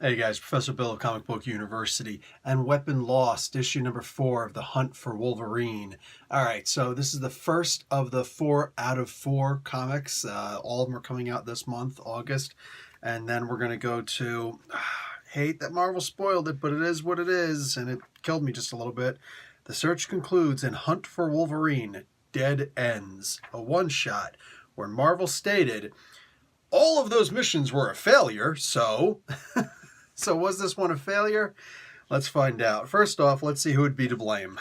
Hey guys, Professor Bill of Comic Book University and Weapon Lost, issue number 4 of The Hunt for Wolverine. Alright, so this is the first of the 4 out of 4 comics. All of them are coming out this month, August. And then we're going to go to, hate that Marvel spoiled it, but it is what it is, and it killed me just a little bit. The search concludes in Hunt for Wolverine, Dead Ends, a one-shot, where Marvel stated, all of those missions were a failure, so... So was this one a failure? Let's find out. First off, let's see who would be to blame.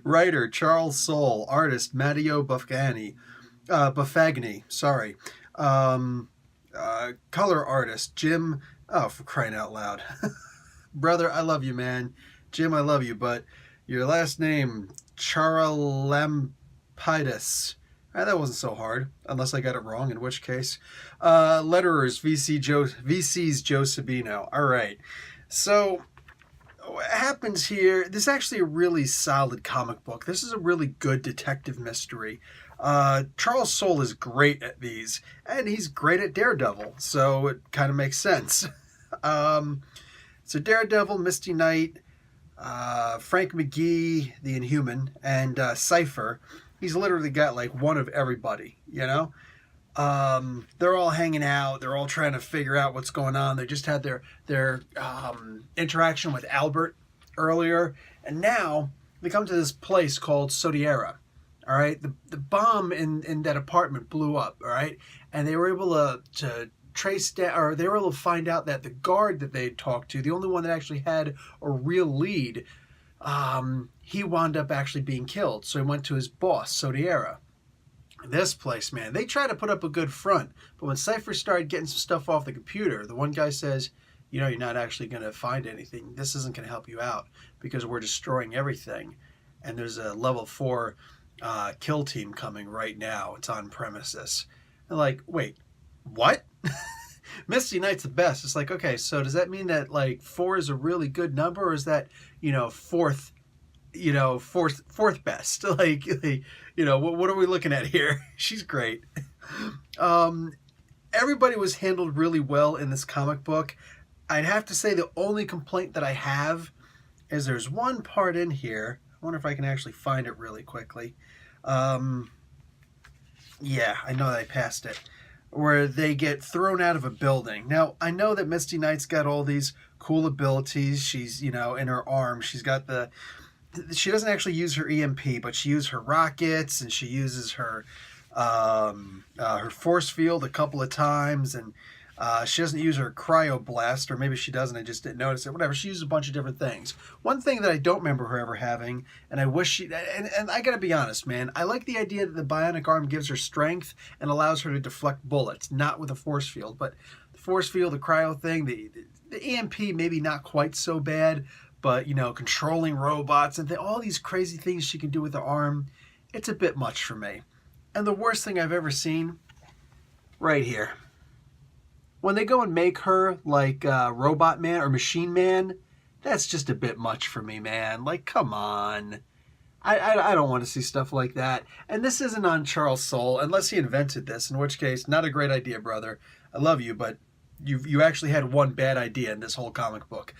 Writer Charles Soule, artist Matteo Buffagni, sorry. Color artist Jim, oh, for crying out loud. Brother, I love you, man. Jim, I love you, but your last name, Charalampidis. That wasn't so hard, unless I got it wrong, in which case. Letterers, VC's Joe Sabino. All right. So, what happens here, this is actually a really solid comic book. This is a really good detective mystery. Charles Soule is great at these, and he's great at Daredevil, so it kind of makes sense. So Daredevil, Misty Knight, Frank McGee, the Inhuman, and Cypher. He's literally got like one of everybody, you know? They're all hanging out. They're all trying to figure out what's going on. They just had their interaction with Albert earlier. And now they come to this place called Sodiera. All right? The bomb in that apartment blew up, all right? And they were able to trace down, or they were able to find out that the guard that they had talked to, the only one that actually had a real lead, he wound up actually being killed. So he went to his boss, Sodiera. This place, man, they try to put up a good front. But when Cypher started getting some stuff off the computer, the one guy says, you know, you're not actually going to find anything. This isn't going to help you out because we're destroying everything. And there's a level 4 kill team coming right now. It's on premises. And like, wait, what? Misty Knight's the best. It's like, okay, so does that mean that like 4 is a really good number, or is that, fourth best? Like, what are we looking at here? She's great. Everybody was handled really well in this comic book. I'd have to say the only complaint that I have is there's one part in here. I wonder if I can actually find it really quickly. Yeah, I know that I passed it. Where they get thrown out of a building. Now, I know that Misty Knight's got all these cool abilities. She's, in her arm, she's got she doesn't actually use her EMP, but she uses her rockets, and she uses her force field a couple of times, and she doesn't use her cryoblast, or maybe she doesn't, I just didn't notice it, whatever. She uses a bunch of different things. One thing that I don't remember her ever having, and I wish and I gotta be honest, man, I like the idea that the bionic arm gives her strength and allows her to deflect bullets, not with a force field, but the force field, the cryo thing, the EMP, maybe not quite so bad, but, controlling robots and all these crazy things she can do with her arm, it's a bit much for me. And the worst thing I've ever seen, right here. When they go and make her like Robot Man or Machine Man, that's just a bit much for me, man. Like, come on. I don't want to see stuff like that. And this isn't on Charles Soule, unless he invented this, in which case, not a great idea, brother. I love you, but you actually had one bad idea in this whole comic book.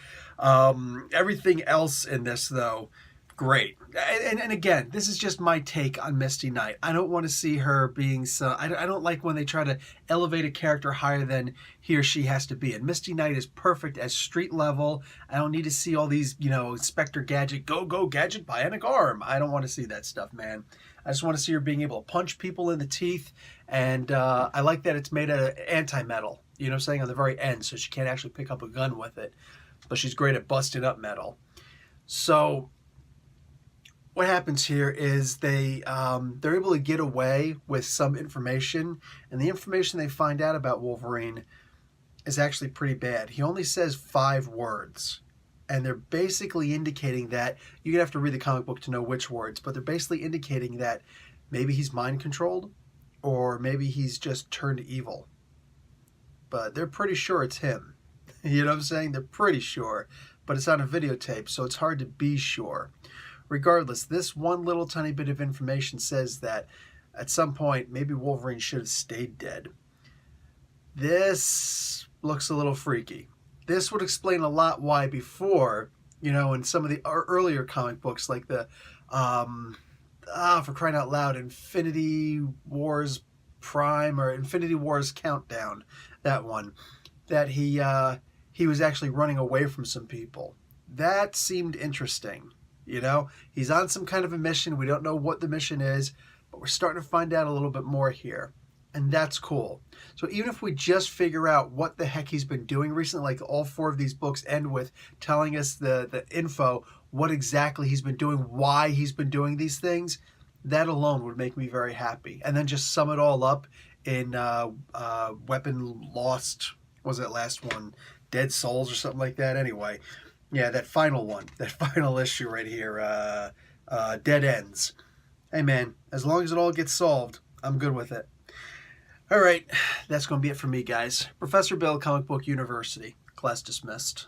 Everything else in this, though, great. And again, this is just my take on Misty Knight. I don't want to see her being so... I don't like when they try to elevate a character higher than he or she has to be. And Misty Knight is perfect as street level. I don't need to see all these, Inspector Gadget, go, Gadget, bionic arm. I don't want to see that stuff, man. I just want to see her being able to punch people in the teeth. And I like that it's made out of anti-metal. You know what I'm saying? On the very end, so she can't actually pick up a gun with it. But she's great at busting up metal. So what happens here is they're able to get away with some information, and the information they find out about Wolverine is actually pretty bad. He only says 5 words, and they're basically indicating that, you're going to have to read the comic book to know which words, but they're basically indicating that maybe he's mind controlled, or maybe he's just turned evil. But they're pretty sure it's him. You know what I'm saying? They're pretty sure, but it's on a videotape, so it's hard to be sure. Regardless, this one little tiny bit of information says that at some point, maybe Wolverine should have stayed dead. This looks a little freaky. This would explain a lot why before, in some of the earlier comic books, like the, for crying out loud, Infinity Wars Prime or Infinity Wars Countdown, that one, that he was actually running away from some people. That seemed interesting. He's on some kind of a mission. We don't know what the mission is, but we're starting to find out a little bit more here. And that's cool. So even if we just figure out what the heck he's been doing recently, like all 4 of these books end with telling us the info, what exactly he's been doing, why he's been doing these things, that alone would make me very happy. And then just sum it all up in Weapon Lost, what was that last one? Dead Souls or something like that. Anyway, yeah, that final one, that final issue right here, Dead Ends. Hey man, as long as it all gets solved, I'm good with it. All right, that's going to be it for me, guys. Professor Bill, Comic Book University. Class dismissed.